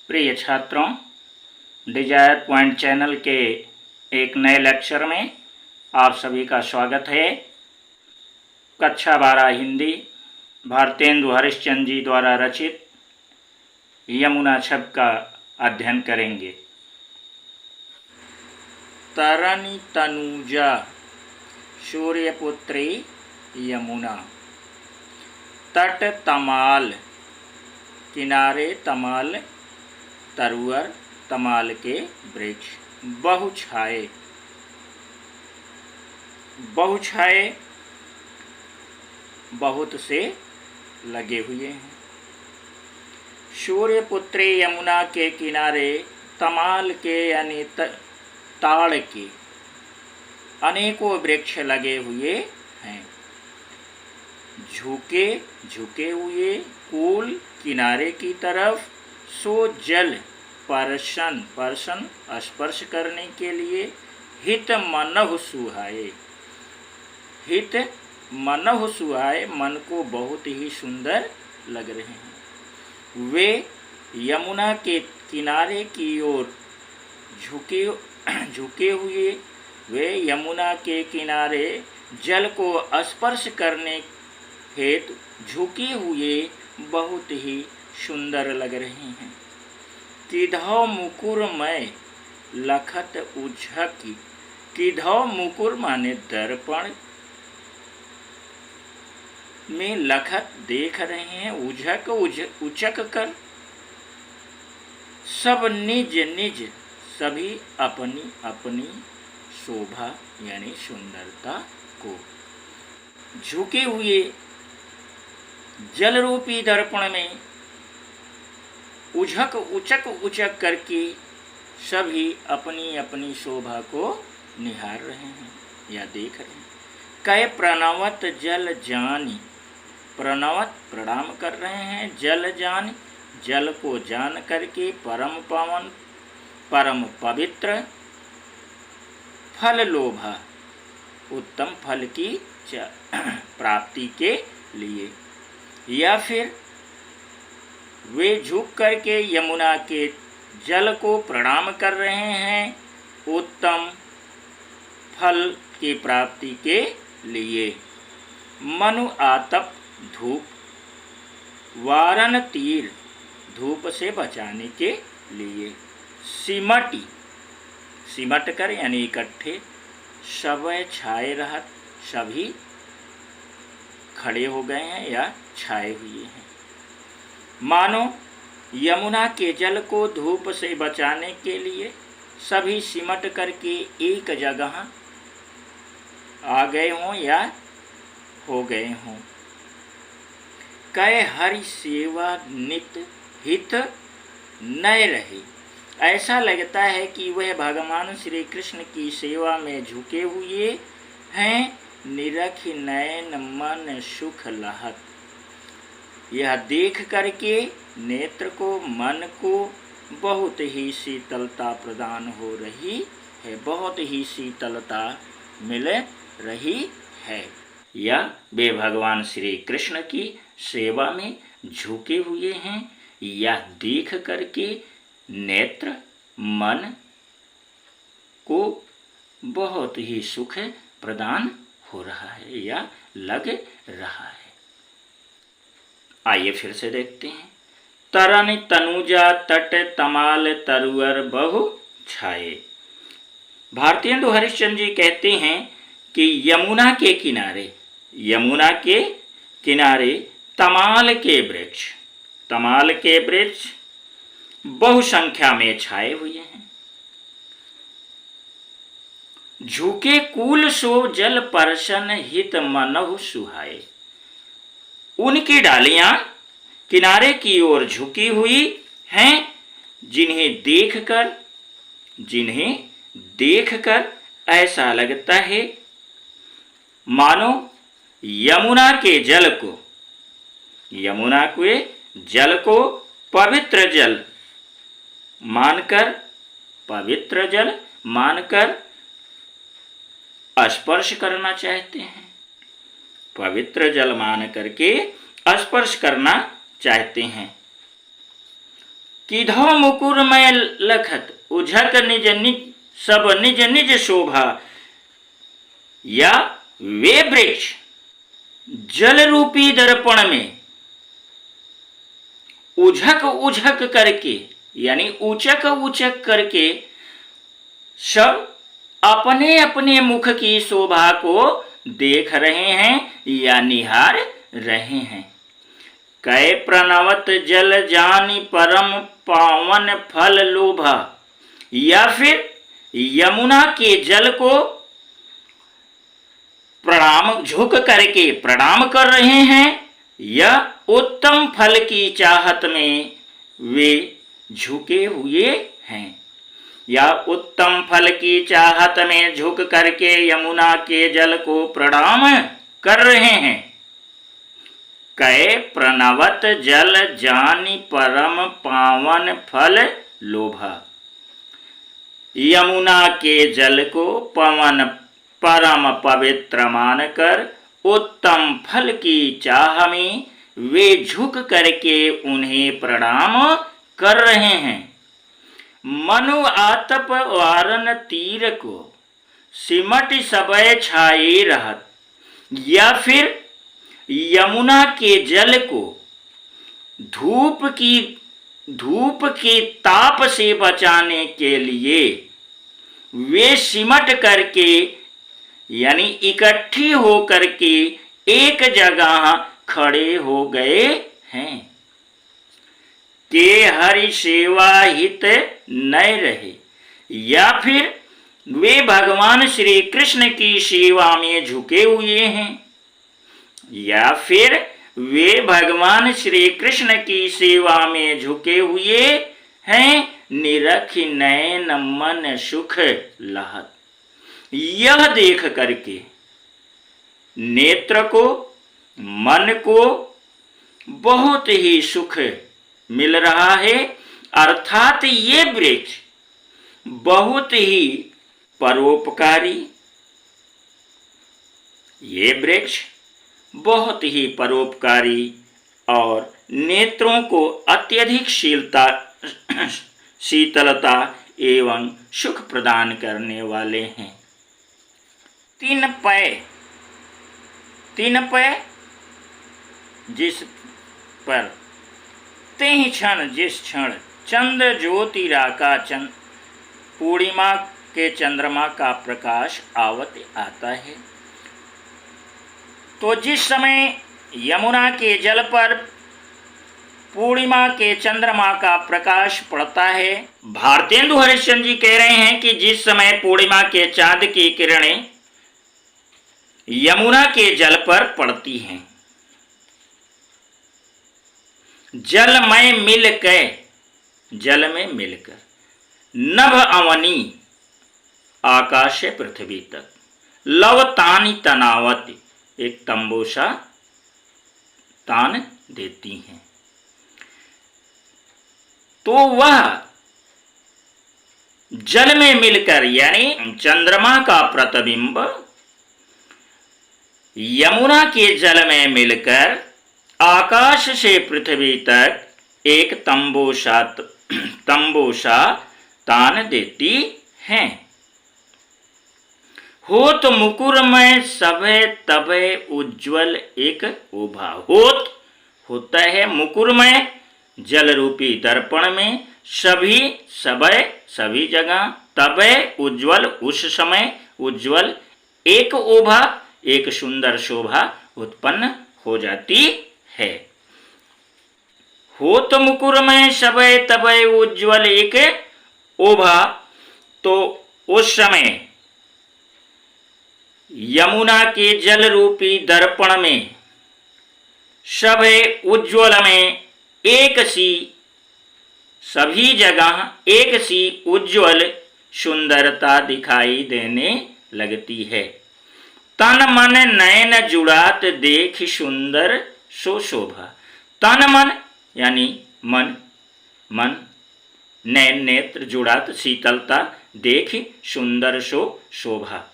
प्रिय छात्रों, Dzire point channel के एक नए लेक्चर में आप सभी का स्वागत है। कक्षा 12 हिंदी भारतेंदु हरिश्चंद्र जी द्वारा रचित यमुना छब का अध्ययन करेंगे। तरनी तनुजा सूर्यपुत्री यमुना, तट तमाल, किनारे तमाल, तरुअर तमाल के वृक्ष, बहुछाए, बहुछाए बहुत से लगे हुए हैं। सूर्यपुत्री यमुना के किनारे तमाल के यानी ताड़ के अनेकों वृक्ष लगे हुए हैं। झुके झुके हुए कूल किनारे की तरफ, सो जल परशन परशन स्पर्श करने के लिए, हित मनहु सुहाए, हित मनहु सुहाए मन को बहुत ही सुंदर लग रहे हैं। वे यमुना के किनारे की ओर झुके हुए, वे यमुना के किनारे जल को स्पर्श करने हेतु झुके हुए बहुत ही सुंदर लग रहे हैं। किधौ मुकुरमय लखत उझकी, किधौ मुकुर माने दर्पण में लखत देख रहे हैं, उझक उचक कर, सब निज निज सभी अपनी अपनी शोभा यानी सुंदरता को झुके हुए जल रूपी दर्पण में उझक उचक करके सभी अपनी अपनी शोभा को निहार रहे हैं या देख रहे हैं। कै प्रणवत जल जानी, प्रणवत प्रणाम कर रहे हैं, जल जान जल को जान करके, परम पावन परम पवित्र, फल लोभा उत्तम फल की प्राप्ति के लिए, या फिर वे झुक करके यमुना के जल को प्रणाम कर रहे हैं उत्तम फल की प्राप्ति के लिए। मनु आतप धूप, वारन तीर धूप से बचाने के लिए, सिमटी सिमट कर यानी इकट्ठे, सब छाए रहत सभी खड़े हो गए हैं या छाए हुए हैं। मानो यमुना के जल को धूप से बचाने के लिए सभी सिमट करके एक जगह आ गए हों या हो गए हों। कै हरि सेवा नित हित नय रहे, ऐसा लगता है कि वह भगवान श्री कृष्ण की सेवा में झुके हुए हैं। निरख नयन मन सुख लहत, यह देख करके नेत्र को मन को बहुत ही शीतलता प्रदान हो रही है, बहुत ही शीतलता मिल रही है। या वे भगवान श्री कृष्ण की सेवा में झुके हुए हैं, यह देख करके नेत्र मन को बहुत ही सुख प्रदान हो रहा है या लग रहा है। आइए फिर से देखते हैं। तरन तनुजा तट तमाल तरुअर बहु छाए। भारतेंदु हरिश्चंद्र जी कहते हैं कि यमुना के किनारे तमाल के वृक्ष बहुसंख्या में छाए हुए हैं। झुके कूल सो जल परशन हित मनहु सुहाए, उनकी डालियां किनारे की ओर झुकी हुई हैं, जिन्हें देखकर ऐसा लगता है मानो यमुना के जल को पवित्र जल मानकर स्पर्श करना चाहते हैं, पवित्र जल मान करके स्पर्श करना चाहते हैं। किधो मुकुर में लखत उझक निज निज सब निज निज शोभा। या वे वृक्ष जल रूपी दर्पण में उझक उझक करके यानी ऊचक ऊचक करके सब अपने अपने मुख की शोभा को देख रहे हैं या निहार रहे हैं। कै प्रणवत जल जानि परम पावन फल लोभा। या फिर यमुना के जल को प्रणाम झुक करके प्रणाम कर रहे हैं या उत्तम फल की चाहत में वे झुके हुए हैं। या उत्तम फल की चाहत में झुक करके यमुना के जल को प्रणाम कर रहे हैं। कै प्रणवत जल जानि परम पावन फल लोभा। यमुना के जल को पवन परम पवित्र मानकर उत्तम फल की चाह में वे झुक करके उन्हें प्रणाम कर रहे हैं। मनु आतप वारन तीर को सिमट सबय छाए रहत। या फिर यमुना के जल को धूप के ताप से बचाने के लिए वे सिमट करके यानी इकट्ठी हो करके एक जगह खड़े हो गए हैं। के हरि सेवा हित नय रहे। या फिर वे भगवान श्री कृष्ण की सेवा में झुके हुए हैं। या फिर वे भगवान श्री कृष्ण की सेवा में झुके हुए हैं। निरख नयन मन सुख लहत। यह देख करके नेत्र को मन को बहुत ही सुख मिल रहा है। अर्थात ये वृक्ष बहुत ही परोपकारी, ये वृक्ष बहुत ही परोपकारी और नेत्रों को अत्यधिक शीतलता एवं सुख प्रदान करने वाले हैं। तीन पै जिस पर तेहि क्षण जिस क्षण चंद्र ज्योति राका पूर्णिमा के चंद्रमा का प्रकाश आवत आता है, तो जिस समय यमुना के जल पर पूर्णिमा के चंद्रमा का प्रकाश पड़ता है, भारतेंदु हरिश्चंद्र जी कह रहे हैं कि जिस समय पूर्णिमा के चांद की किरणें यमुना के जल पर पड़ती हैं, जल में मिलकर नभ अवनी आकाश से पृथ्वी तक लव तानी तनावत एक तंबोसा तान देती हैं। तो वह जल में मिलकर यानी चंद्रमा का प्रतिबिंब यमुना के जल में मिलकर आकाश से पृथ्वी तक एक तंबोसा तान देती हैं। होत मुकुर में सभे तभे उज्ज्वल एक ओभा। होत होता है मुकुर में जल रूपी दर्पण में सभी जगह तभे उज्ज्वल उस समय उज्ज्वल एक ओभा एक सुंदर शोभा उत्पन्न हो जाती है। होत मुकुर में सभे तभे उज्ज्वल एक ओभा। तो उस समय यमुना के जल रूपी दर्पण में सभे उज्ज्वल में एक सी सभी जगह एक सी उज्ज्वल सुंदरता दिखाई देने लगती है। तन मन नयन जुड़ात देख सुंदर सो शोभा। तन मन यानी मन नयन नेत्र जुड़ात शीतलता देख सुंदर सो शोभा।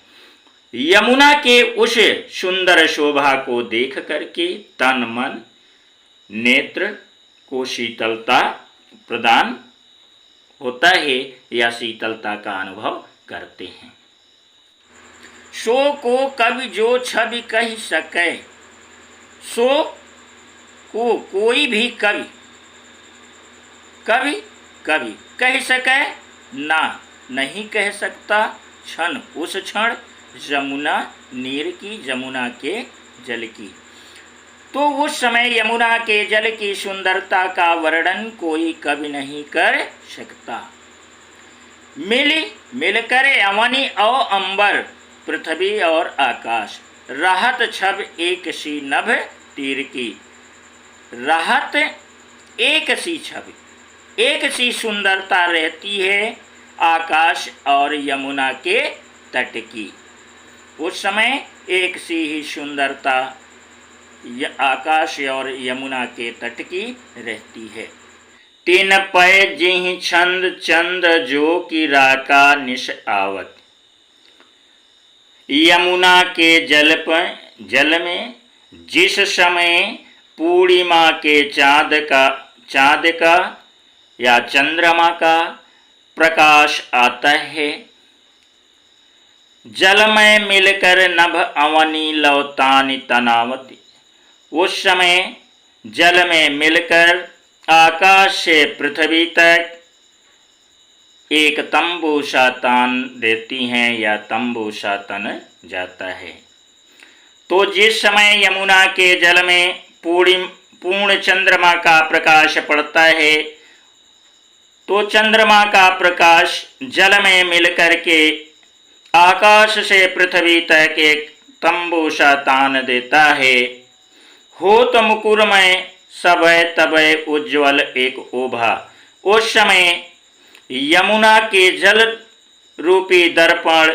यमुना के उस सुंदर शोभा को देख करके तन मन नेत्र को शीतलता प्रदान होता है या शीतलता का अनुभव करते हैं। सो को कवि जो छवि कह सके, सो को कोई भी कवि कवि कवि कह सके ना, नहीं कह सकता क्षण उस क्षण यमुना नीर की, यमुना के जल की। तो उस समय यमुना के जल की सुंदरता का वर्णन कोई कवि नहीं कर सकता। मिलकर अवनी और अंबर, पृथ्वी और आकाश, राहत छब एक सी नभ तीर की। राहत एक सी छवि, एक सी सुंदरता रहती है आकाश और यमुना के तट की। उस समय एक सी ही सुंदरता आकाश और यमुना के तट की रहती है। तीन पय जिहि छंद चंद जो की राका निश आवत। यमुना के जल में जिस समय पूर्णिमा के चाँद का या चंद्रमा का प्रकाश आता है, जल में मिलकर नभ अवनी लौतानी तनावती। उस समय जल में मिलकर आकाश से पृथ्वी तक एक तंबू सा तान देती हैं या तंबू सा तन जाता है। तो जिस समय यमुना के जल में पूर्ण चंद्रमा का प्रकाश पड़ता है, तो चंद्रमा का प्रकाश जल में मिलकर के आकाश से पृथ्वी तक एक तंबू सा तान देता है। हो तो मुकुर में सबय तबय उज्ज्वल एक ओभा। उस समय यमुना के जल रूपी दर्पण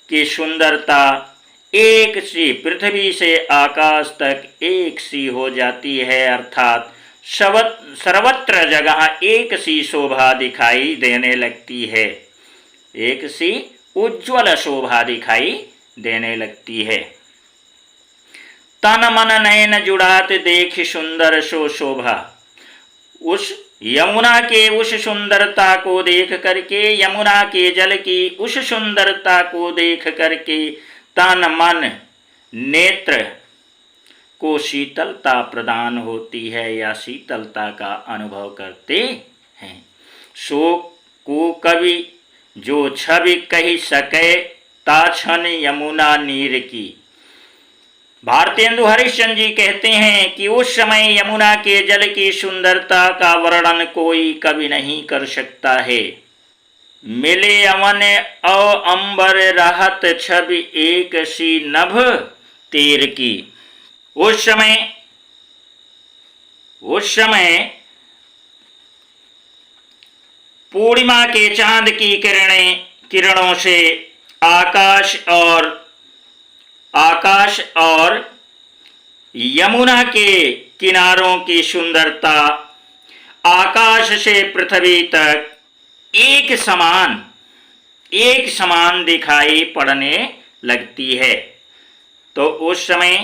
की सुंदरता एक सी पृथ्वी से आकाश तक एक सी हो जाती है, अर्थात सर्वत्र जगह एक सी शोभा दिखाई देने लगती है, एक सी उज्ज्वल शोभा दिखाई देने लगती है। तन मन नयन जुड़ात देख सुंदर सो शोभा। उस यमुना के उस सुंदरता को देख करके, यमुना के जल की उस सुंदरता को देख करके तन मन नेत्र को शीतलता प्रदान होती है या शीतलता का अनुभव करते हैं। सो को कवि जो छवि कही सके ताछन यमुना नीर की। भारतेंदु हरिश्चंद्र जी कहते हैं कि उस समय यमुना के जल की सुंदरता का वर्णन कोई कवि नहीं कर सकता है। मिले अवन औ अंबर राहत छवि एक सी नभ तीर की। उस समय पूर्णिमा के चांद की किरणों से आकाश और यमुना के किनारों की सुंदरता आकाश से पृथ्वी तक एक समान दिखाई पड़ने लगती है। तो उस समय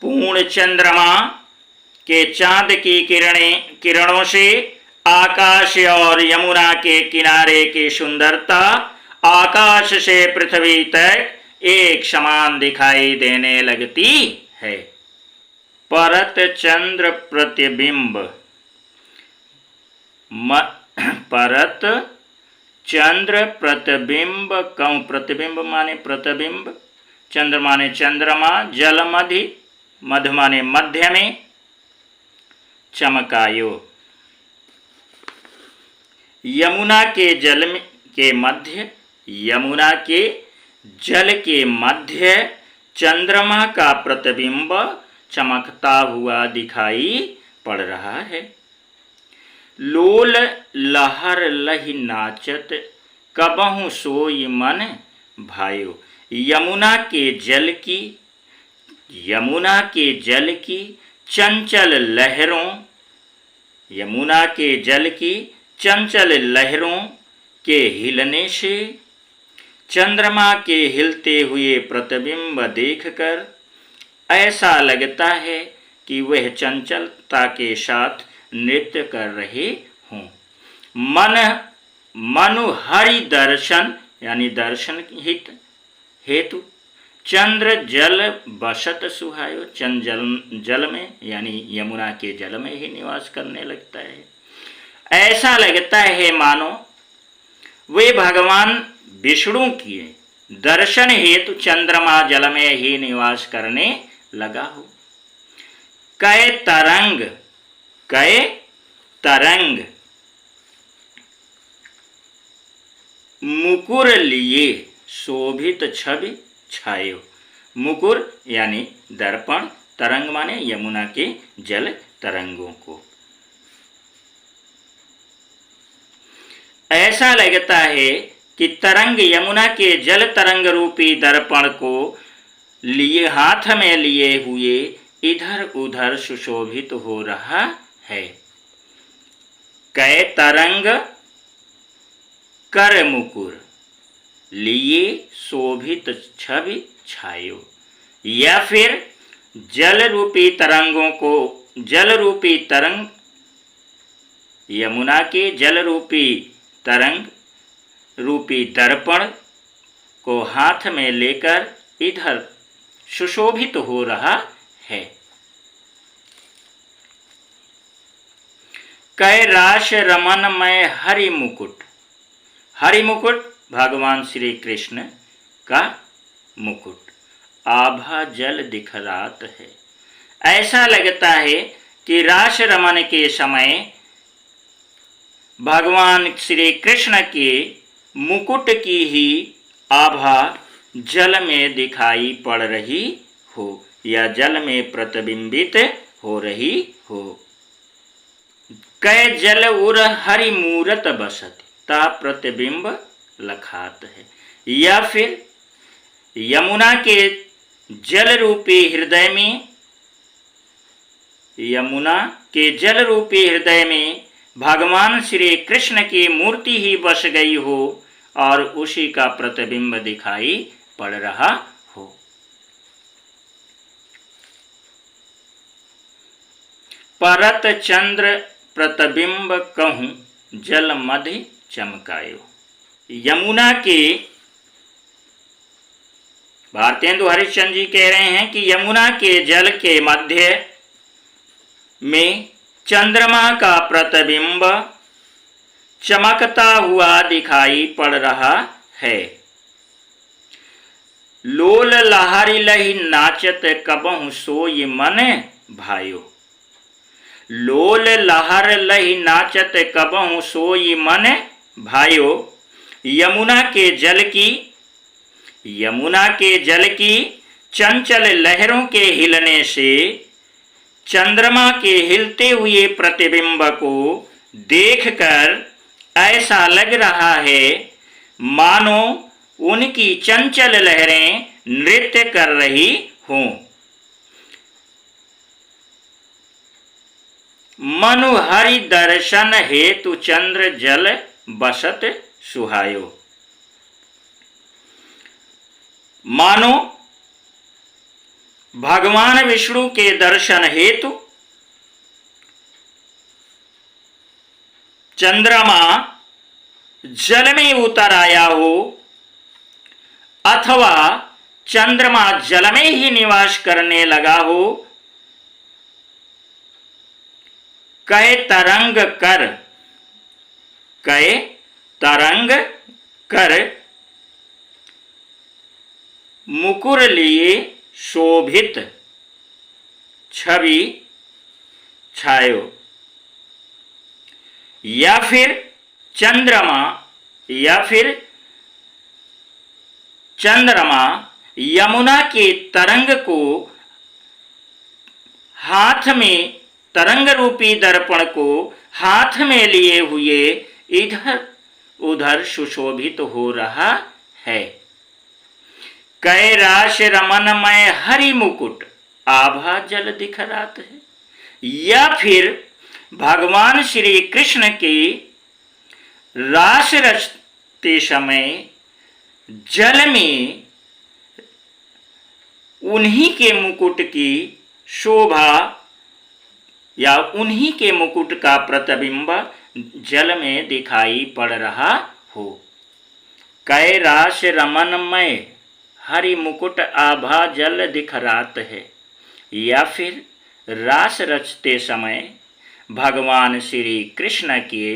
पूर्ण चंद्रमा के चांद की किरणों से आकाश और यमुना के किनारे की सुंदरता आकाश से पृथ्वी तक एक समान दिखाई देने लगती है। परत चंद्र प्रतिबिंब। परत चंद्र प्रतिबिंब। कौं प्रतिबिंब माने प्रतिबिंब, चंद्र माने चंद्रमा, जल मध्य माने मध्य में, चमकायो। यमुना के जल के मध्य चंद्रमा का प्रतिबिंब चमकता हुआ दिखाई पड़ रहा है। लोल लहर लहि नाचत कबहु सोई मन भायो। यमुना के जल की चंचल लहरों के हिलने से चंद्रमा के हिलते हुए प्रतिबिंब देखकर ऐसा लगता है कि वह चंचलता के साथ नृत्य कर रहे हों। मनु हरि दर्शन यानी दर्शन हित हेतु चंद्र जल बसत सुहायो, चंद्र जल में यानी यमुना के जल में ही निवास करने लगता है। ऐसा लगता है मानो वे भगवान विष्णु की दर्शन हेतु चंद्रमा जल में ही निवास करने लगा हो। कै तरंग मुकुर लिए शोभित छवि छायो। मुकुर यानी दर्पण, तरंग माने यमुना के जल तरंगों को। ऐसा लगता है कि तरंग यमुना के जल तरंग रूपी दर्पण को लिए हाथ में लिए हुए इधर उधर सुशोभित हो रहा है। कै तरंग कर मुकुर लिए शोभित छवि छायो, या फिर जल रूपी तरंगों को, जल रूपी तरंग यमुना के जल रूपी तरंग रूपी दर्पण को हाथ में लेकर इधर सुशोभित हो रहा है। कै राश रमनमय हरि मुकुट, हरि मुकुट भगवान श्री कृष्ण का मुकुट आभा जल दिखरात है। ऐसा लगता है कि रास रमन के समय भगवान श्री कृष्ण के मुकुट की ही आभा जल में दिखाई पड़ रही हो या जल में प्रतिबिंबित हो रही हो। कै जल उर हरि मूरत बसति ता प्रतिबिंब लखात है, या फिर यमुना के जल रूपी हृदय में, यमुना के जल रूपी हृदय में भगवान श्री कृष्ण की मूर्ति ही बस गई हो और उसी का प्रतिबिंब दिखाई पड़ रहा हो। परत चंद्र प्रतिबिंब कहूं जल मध्य चमकायो। यमुना के भारतेंदु हरिश्चंद्र जी कह रहे हैं कि यमुना के जल के मध्य में चंद्रमा का प्रतिबिंब चमकता हुआ दिखाई पड़ रहा है। लोल लहरी लही नाचत कबहु सोई मन भायो। लोल लहर लही नाचत कबहु सोई मन भायो। यमुना के जल की चंचल लहरों के हिलने से चंद्रमा के हिलते हुए प्रतिबिंब को देखकर ऐसा लग रहा है मानो उनकी चंचल लहरें नृत्य कर रही हों। मनु हरि दर्शन हेतु चंद्र जल बसत सुहायो। मानो भगवान विष्णु के दर्शन हेतु चंद्रमा जल में उतर आया हो अथवा चंद्रमा जल में ही निवास करने लगा हो। कै तरंग कर मुकुर लिए शोभित छवि छायो। या फिर चंद्रमा यमुना के तरंग को हाथ में, तरंग रूपी दर्पण को हाथ में लिए हुए इधर उधर सुशोभित हो रहा है। कै राश रमनमय हरि मुकुट आभा जल दिखरात है। या फिर भगवान श्री कृष्ण के रास रचते समय जल में उन्हीं के मुकुट की शोभा या उन्हीं के मुकुट का प्रतिबिंब जल में दिखाई पड़ रहा हो। कै रास रमनमय हरि मुकुट आभा जल दिख रात है, या फिर रास रचते समय भगवान श्री कृष्ण के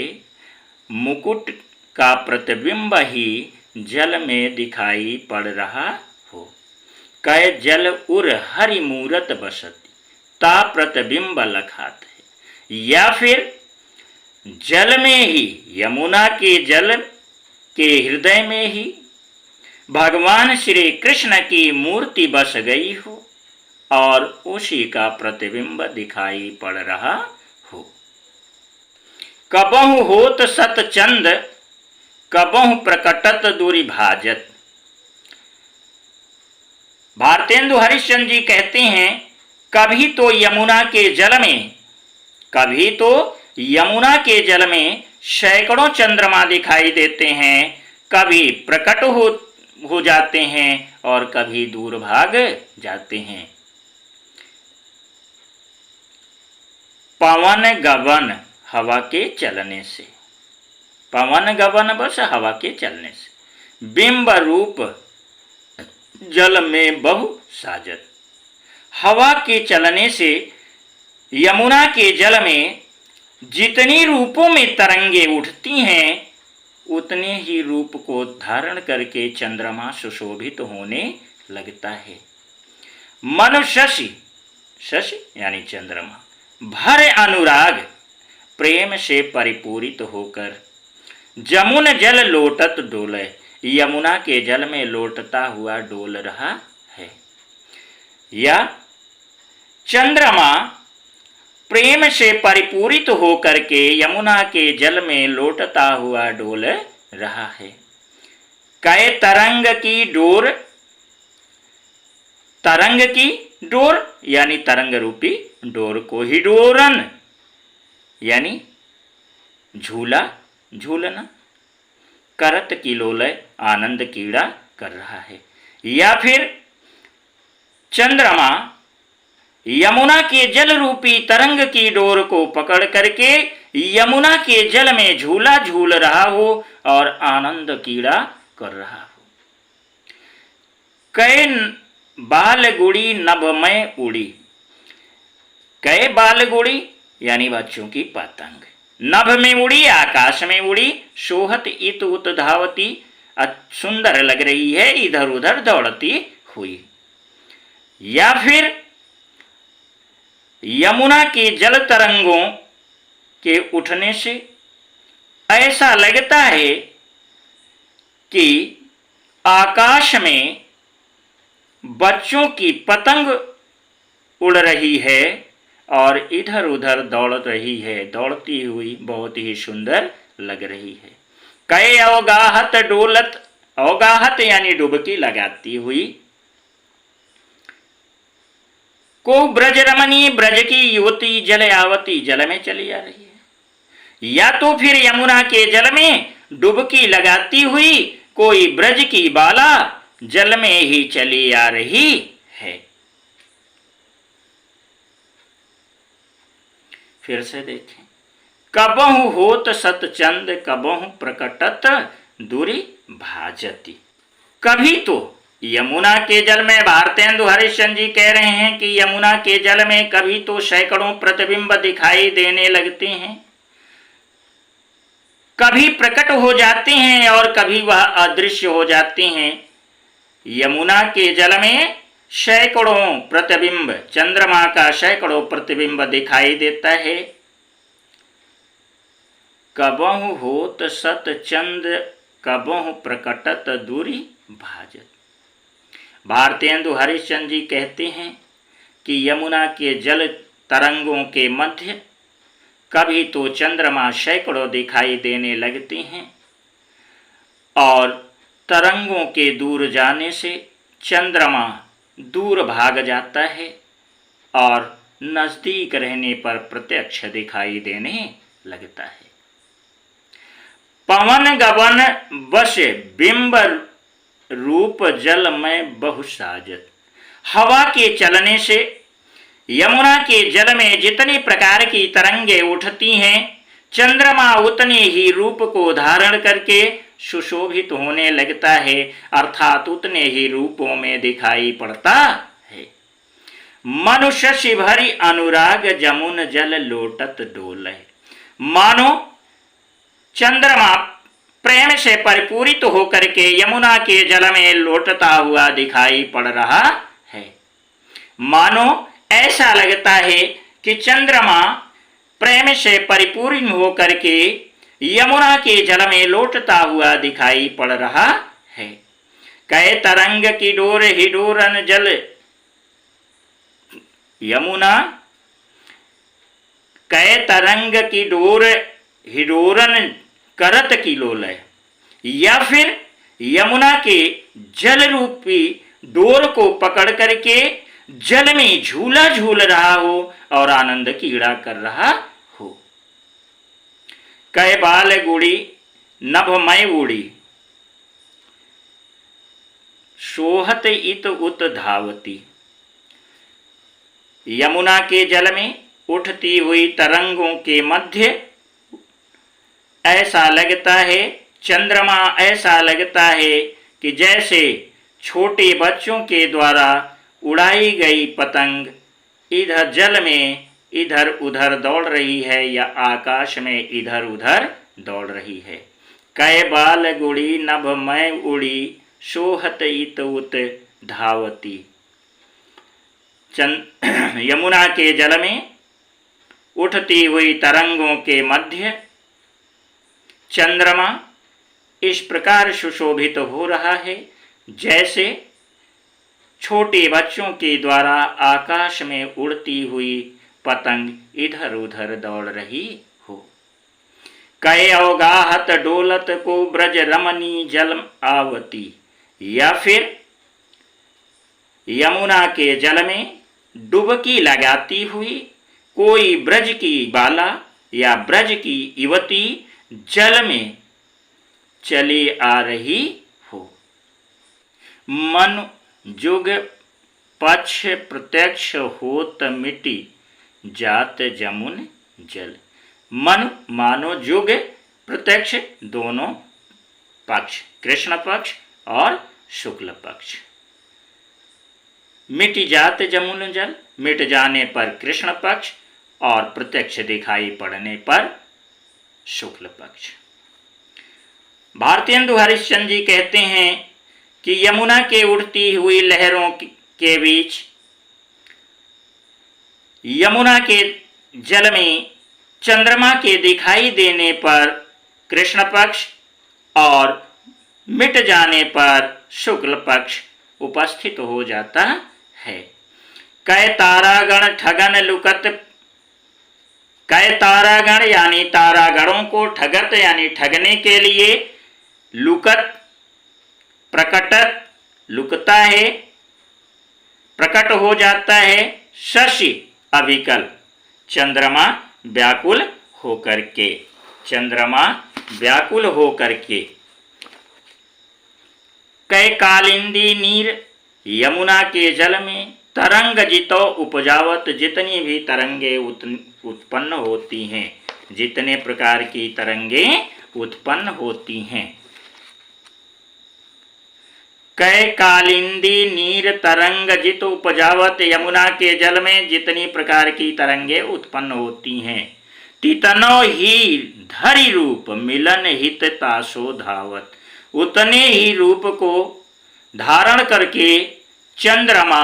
मुकुट का प्रतिबिंब ही जल में दिखाई पड़ रहा हो। कै जल उर हरि मूरत बसती ता प्रतिबिंब लखात है, या फिर जल में ही यमुना के जल के हृदय में ही भगवान श्री कृष्ण की मूर्ति बस गई हो और उसी का प्रतिबिंब दिखाई पड़ रहा हो। कबहु होत सत चंद कबहु प्रकटत दूरी भाजत। भारतेंदु हरिश्चंद्र जी कहते हैं, कभी तो यमुना के जल में सैकड़ों चंद्रमा दिखाई देते हैं, कभी प्रकट हो जाते हैं और कभी दूर भाग जाते हैं। पवन गगन हवा के चलने से, पवन गगन बस हवा के चलने से, बिंब रूप जल में बहु साजत। हवा के चलने से यमुना के जल में जितनी रूपों में तरंगे उठती हैं, उतने ही रूप को धारण करके चंद्रमा सुशोभित होने लगता है। मनु शशि, शशि यानी चंद्रमा, भर अनुराग प्रेम से परिपूरित होकर जमुन जल लोटत डोले, यमुना के जल में लोटता हुआ डोल रहा है। या चंद्रमा प्रेम से परिपूरित होकर के यमुना के जल में लोटता हुआ डोल रहा है। कै तरंग की डोर, तरंग की डोर यानी तरंग रूपी डोर को ही डोरन यानी झूला झूलना, करत की लोलय आनंद कीड़ा कर रहा है। या फिर चंद्रमा यमुना के जल रूपी तरंग की डोर को पकड़ करके यमुना के जल में झूला झूल रहा हो और आनंद कीड़ा कर रहा हो। कै बाल गुड़ी नभ में उड़ी, कै बाल गुड़ी यानी बच्चों की पतंग नभ में उड़ी, आकाश में उड़ी, शोहत इत उत धावती, सुंदर लग रही है इधर उधर दौड़ती हुई। या फिर यमुना के जल तरंगों के उठने से ऐसा लगता है कि आकाश में बच्चों की पतंग उड़ रही है और इधर उधर दौड़ रही है, दौड़ती हुई बहुत ही सुंदर लग रही है। कै अवगाहत डोलत, अवगाहत यानी डुबकी लगाती हुई, को ब्रज रमणी ब्रज की युवती जल आवती, जल में चली आ रही है। या तो फिर यमुना के जल में डुबकी लगाती हुई कोई ब्रज की बाला जल में ही चली आ रही है। फिर से देखें, कबहु होत सतचंद कबहु प्रकटत दूरी भाजती। कभी तो यमुना के जल में, भारतेंदु हरिश्चंद्र जी कह रहे हैं कि यमुना के जल में कभी तो सैकड़ों प्रतिबिंब दिखाई देने लगते हैं, कभी प्रकट हो जाते हैं और कभी वह अदृश्य हो जाते हैं। यमुना के जल में सैकड़ों प्रतिबिंब, चंद्रमा का सैकड़ों प्रतिबिंब दिखाई देता है। कबहु होत सत चंद कबहु प्रकटत दूरी भाजत। भारतेंदु हरिश्चंद्र जी कहते हैं कि यमुना के जल तरंगों के मध्य कभी तो चंद्रमा सैकड़ों दिखाई देने लगते हैं और तरंगों के दूर जाने से चंद्रमा दूर भाग जाता है और नजदीक रहने पर प्रत्यक्ष दिखाई देने लगता है। पवन गगन बस बिंब रूप जल में बहु साजत। हवा के चलने से यमुना के जल में जितनी प्रकार की तरंगे उठती हैं, चंद्रमा उतने ही रूप को धारण करके सुशोभित होने लगता है, अर्थात उतने ही रूपों में दिखाई पड़ता है। मनुष्य शिभरी अनुराग जमुन जल लोटत डोले। मानो चंद्रमा प्रेम से परिपूरित होकर के यमुना के जल में लोटता हुआ दिखाई पड़ रहा है। मानो ऐसा लगता है कि चंद्रमा प्रेम से परिपूर्ण होकर के यमुना के जल में लोटता हुआ दिखाई पड़ रहा है। कहे तरंग की डोर हिडोरन जल यमुना, कहे तरंग की डोर हिडोरन करत की लोलय। या फिर यमुना के जल रूपी डोर को पकड़ करके जल में झूला झूल रहा हो और आनंद कीड़ा कर रहा हो। कह बाल गुड़ी नभमय उड़ी, सोहत इत उत धावती। यमुना के जल में उठती हुई तरंगों के मध्य ऐसा लगता है, चंद्रमा ऐसा लगता है कि जैसे छोटे बच्चों के द्वारा उड़ाई गई पतंग इधर जल में इधर उधर दौड़ रही है या आकाश में इधर उधर दौड़ रही है। कै बाल गुड़ी नभ मैं उड़ी, सोहत इत उत धावती। यमुना के जल में उठती हुई तरंगों के मध्य चंद्रमा इस प्रकार सुशोभित हो रहा है जैसे छोटे बच्चों के द्वारा आकाश में उड़ती हुई पतंग इधर उधर दौड़ रही हो। कहे अवगाहत डोलत को ब्रज रमनी जल आवती। या फिर यमुना के जल में डुबकी लगाती हुई कोई ब्रज की बाला या ब्रज की युवती जल में चली आ रही हो। मन जुग पक्ष प्रत्यक्ष होत मिटी जात जमुन जल। मन मानो जुग प्रत्यक्ष दोनों पक्ष, कृष्ण पक्ष और शुक्ल पक्ष। मिट जात जमुन जल, मिट जाने पर कृष्ण पक्ष और प्रत्यक्ष दिखाई पड़ने पर शुक्ल पक्ष। भारतेंदु हरिश्चंद्र जी कहते हैं कि यमुना के उड़ती हुई लहरों के बीच यमुना के जल में चंद्रमा के दिखाई देने पर कृष्ण पक्ष और मिट जाने पर शुक्ल पक्ष उपस्थित हो जाता है। कै तारागण ठगन लुकत, कै तारागण यानी तारागणों को ठगत यानी ठगने के लिए, लुकत प्रकटत लुकता है, प्रकट हो जाता है, शशि अविकल चंद्रमा व्याकुल होकर के, चंद्रमा व्याकुल होकर के। कै कालिंदी नीर यमुना के जल में तरंग जितो उपजावत, जितनी भी तरंगे उत्पन्न होती हैं, जितने प्रकार की तरंगे उत्पन्न होती हैं। कै कालिंदी नीर तरंग जित उपजावत, यमुना के जल में जितनी प्रकार की तरंगे उत्पन्न होती हैं। तितनो ही धरि रूप मिलन हित तासो धावत, उतने ही रूप को धारण करके चंद्रमा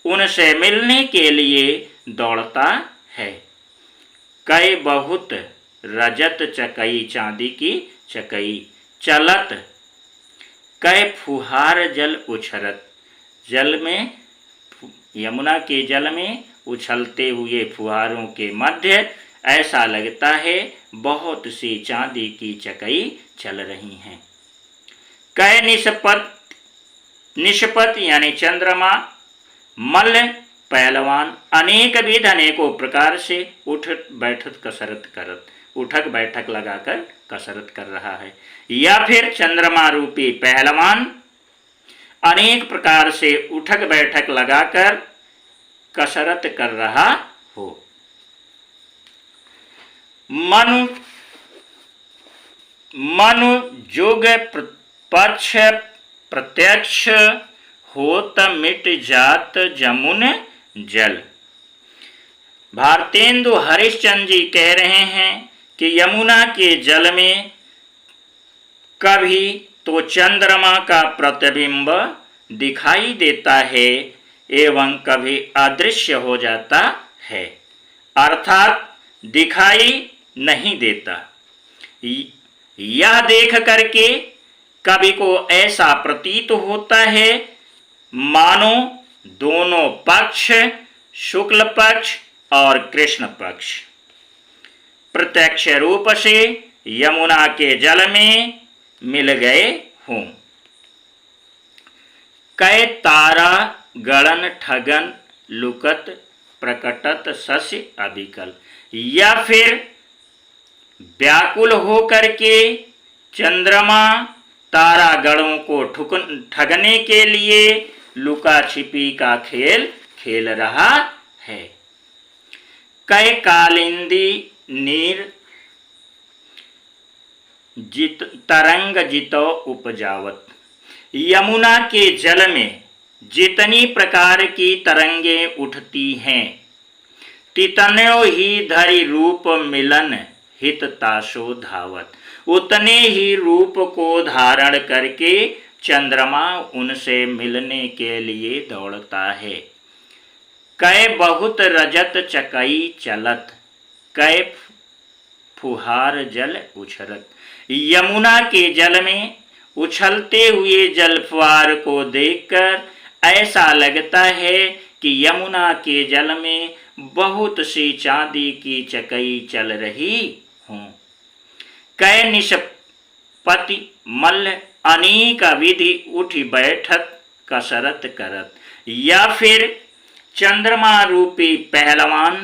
उनसे मिलने के लिए दौड़ता है। कै बहुत रजत चकई, चांदी की चकई चलत, कै फुहार जल उछरत, जल में यमुना के जल में उछलते हुए फुहारों के मध्य ऐसा लगता है बहुत सी चांदी की चकई चल रही हैं। कै निष्पत यानी चंद्रमा मल्ल पहलवान अनेक विध अनेकों प्रकार से उठक बैठक कसरत करत, उठक बैठक लगाकर कसरत कर रहा है। या फिर चंद्रमा रूपी पहलवान अनेक प्रकार से उठक बैठक लगाकर कसरत कर रहा हो। मनु जोग पक्ष प्रत्यक्ष होत मिट जात जमुन जल। भारतेंदु हरिश्चंद्र जी कह रहे हैं कि यमुना के जल में कभी तो चंद्रमा का प्रतिबिंब दिखाई देता है एवं कभी अदृश्य हो जाता है, अर्थात दिखाई नहीं देता। यह देख करके कवि को ऐसा प्रतीत होता है मानो दोनों पक्ष, शुक्ल पक्ष और कृष्ण पक्ष, प्रत्यक्ष रूप से यमुना के जल में मिल गए हों। कै तारा गणन ठगन लुकत प्रकटत शशि अभिकल। या फिर व्याकुल होकर के चंद्रमा तारागणों को ठगने के लिए लुका छिपी का खेल खेल रहा है। कै कालिंदी नीर तरंग जितो उपजावत। यमुना के जल में जितनी प्रकार की तरंगें उठती हैं, तितन्यो ही धरि रूप मिलन हित ताशो धावत। उतने ही रूप को धारण करके चंद्रमा उनसे मिलने के लिए दौड़ता है। कै बहुत रजत चकई चलत, कै फुहार जल उछरत। यमुना के जल में उछलते हुए जल फुहार को देखकर ऐसा लगता है कि यमुना के जल में बहुत सी चांदी की चकई चल रही हों। कै निष्पति मल्ल अनेक विधि उठी बैठक कसरत करत। या फिर चंद्रमा रूपी पहलवान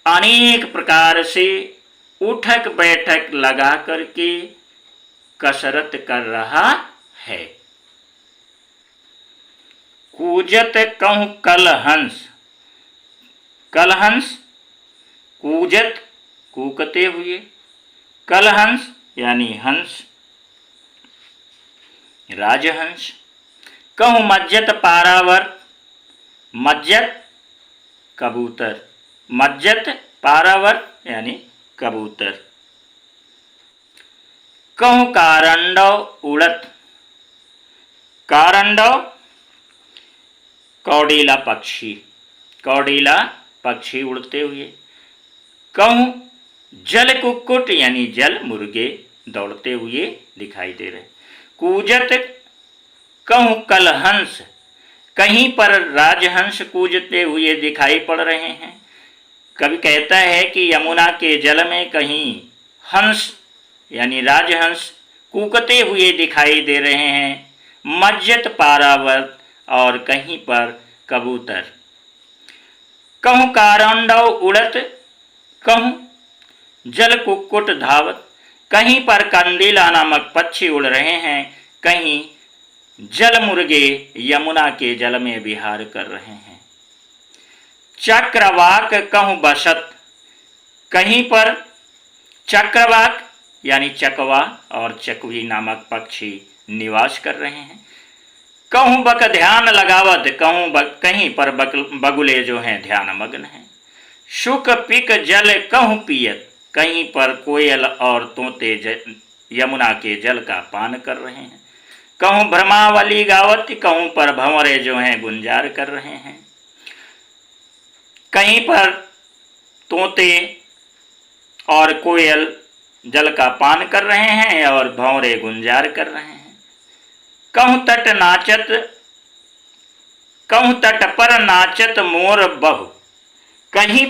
अनेक प्रकार से उठक बैठक लगा करके कसरत कर रहा है। कूजत कहूँ कलहंस। कलहंस कूजत कूकते हुए, कलहंस यानी हंस, राजहंस। कहूँ मज्जत पारावर, मज्जत कबूतर, मज्जत पारावर यानी कबूतर। कहूँ कारंडव उड़त। कारंडव कौड़ीला पक्षी, कौड़ीला पक्षी उड़ते हुए। कहूँ जल कुक्कुट यानी जल मुर्गे दौड़ते हुए दिखाई दे रहे। कूजत कहूँ कलहंस, कहीं पर राजहंस कूजते हुए दिखाई पड़ रहे हैं। कवि कहता है कि यमुना के जल में कहीं हंस यानी राजहंस कूकते हुए दिखाई दे रहे हैं। मज्जत पारावर्त और कहीं पर कबूतर। कहूँ कारंडव उड़त, कहूँ जल कुक्कुट धावत। कहीं पर कंदीला नामक पक्षी उड़ रहे हैं, कहीं जल मुर्गे यमुना के जल में विहार कर रहे हैं। चक्रवाक कहूँ बसत, कहीं पर चक्रवाक यानी चकवा और चकवी नामक पक्षी निवास कर रहे हैं। कहूँ बक ध्यान लगावत, कहूँ कहीं पर बगुले जो हैं ध्यान मग्न हैं। शुक पिक जल कहूँ पियत, कहीं पर कोयल और तोते यमुना के जल का पान कर रहे हैं। कहूँ भ्रमावली गावत, कहूँ पर भंवरे जो हैं गुंजार कर रहे हैं। कहीं पर तोते और कोयल जल का पान कर रहे हैं और भंवरे गुंजार कर रहे हैं। कहूँ तट नाचत, कहूँ तट पर नाचत मोर बहु। कहीं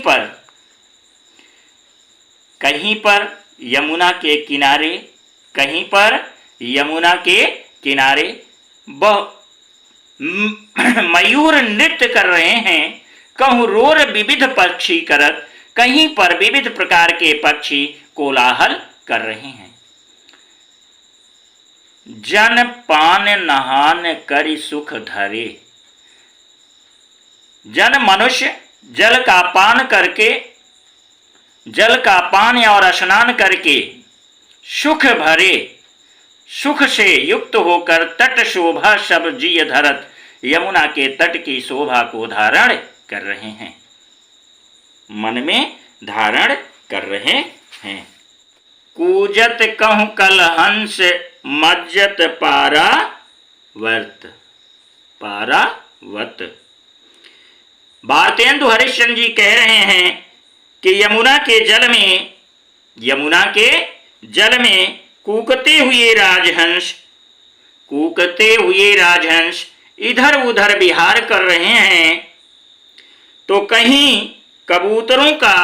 पर यमुना के किनारे, कहीं पर यमुना के किनारे मयूर नृत्य कर रहे हैं। कहूँ रोर विविध पक्षी करत, कहीं पर विविध प्रकार के पक्षी कोलाहल कर रहे हैं। जन पान नहान करि सुख धरे। जन मनुष्य जल का पान करके, जल का पान और स्नान करके सुख भरे, सुख से युक्त होकर तट शोभा सब जिय धरत, यमुना के तट की शोभा को धारण कर रहे हैं, मन में धारण कर रहे हैं। कूजत कहूं कल हंस मज्जत पारावर्त, पारावत। भारतेंदु हरिश्चंद्र जी कह रहे हैं कि यमुना के जल में, यमुना के जल में कूकते हुए राजहंस, कूकते हुए राजहंस इधर उधर विहार कर रहे हैं, तो कहीं कबूतरों का,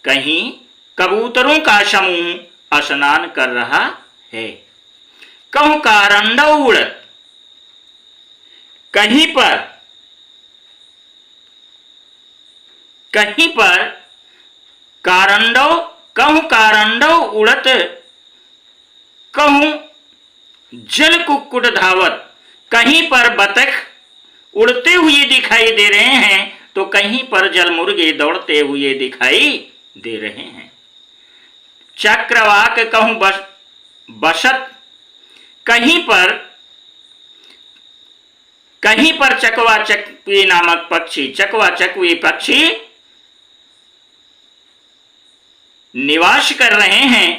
कहीं कबूतरों का समूह स्नान कर रहा है। कहूं कारंडव उड़त, कहीं पर, कहीं पर कारंडव, कहूं कारंडव उड़त, कहूं जल कुक्कुट धावत। कहीं पर बतख उड़ते हुए दिखाई दे रहे हैं, तो कहीं पर जल मुर्गे दौड़ते हुए दिखाई दे रहे हैं। चक्रवाक कहूं बसत, कहीं पर, कहीं पर चकवा चकवी नामक पक्षी, चकवा चकवी पक्षी निवास कर रहे हैं।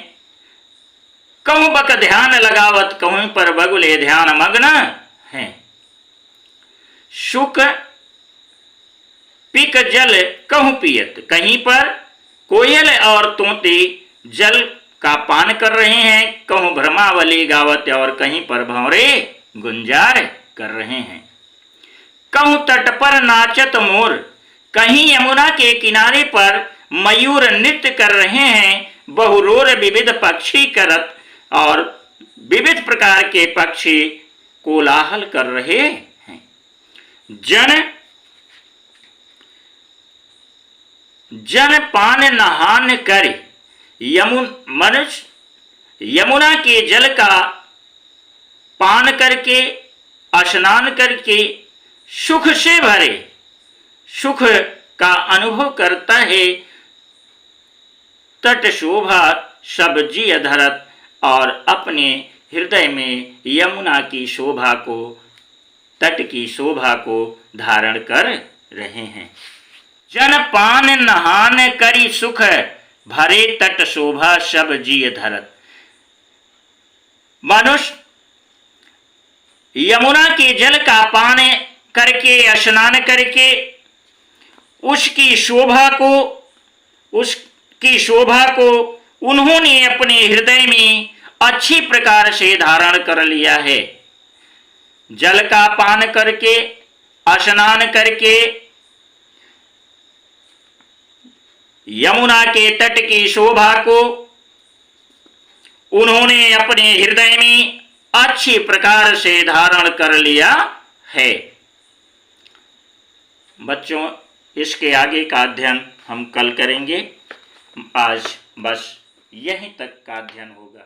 कहूं बक ध्यान लगावत, कहूं पर बगुले ध्यान मग्न हैं। शुक पिक जल कहूं पियत, कहीं पर कोयल और तोते जल का पान कर रहे हैं, कहूं भ्रमावली गावत और कहीं पर भंवरे गुंजार कर रहे हैं। कहूं तट पर नाचत मोर, कहीं यमुना के किनारे पर मयूर नृत्य कर रहे हैं, बहुरोर विविध पक्षी करत, और विविध प्रकार के पक्षी कोलाहल कर रहे हैं। जन पान नहान कर, मनुष्य यमुना के जल का पान करके, स्नान करके सुख से भरे, सुख का अनुभव करता है। तट शोभा सब जिय धरत, और अपने हृदय में यमुना की शोभा को, तट की शोभा को धारण कर रहे हैं। जन पान नहान करी सुख भरे, तट शोभा सब जिय धरत। मनुष्य यमुना के जल का पान करके, स्नान करके उसकी शोभा को, उसकी शोभा को उन्होंने अपने हृदय में अच्छी प्रकार से धारण कर लिया है। जल का पान करके, स्नान करके यमुना के तट की शोभा को उन्होंने अपने हृदय में अच्छी प्रकार से धारण कर लिया है। बच्चों, इसके आगे का अध्ययन हम कल करेंगे। आज बस यहीं तक का अध्ययन होगा।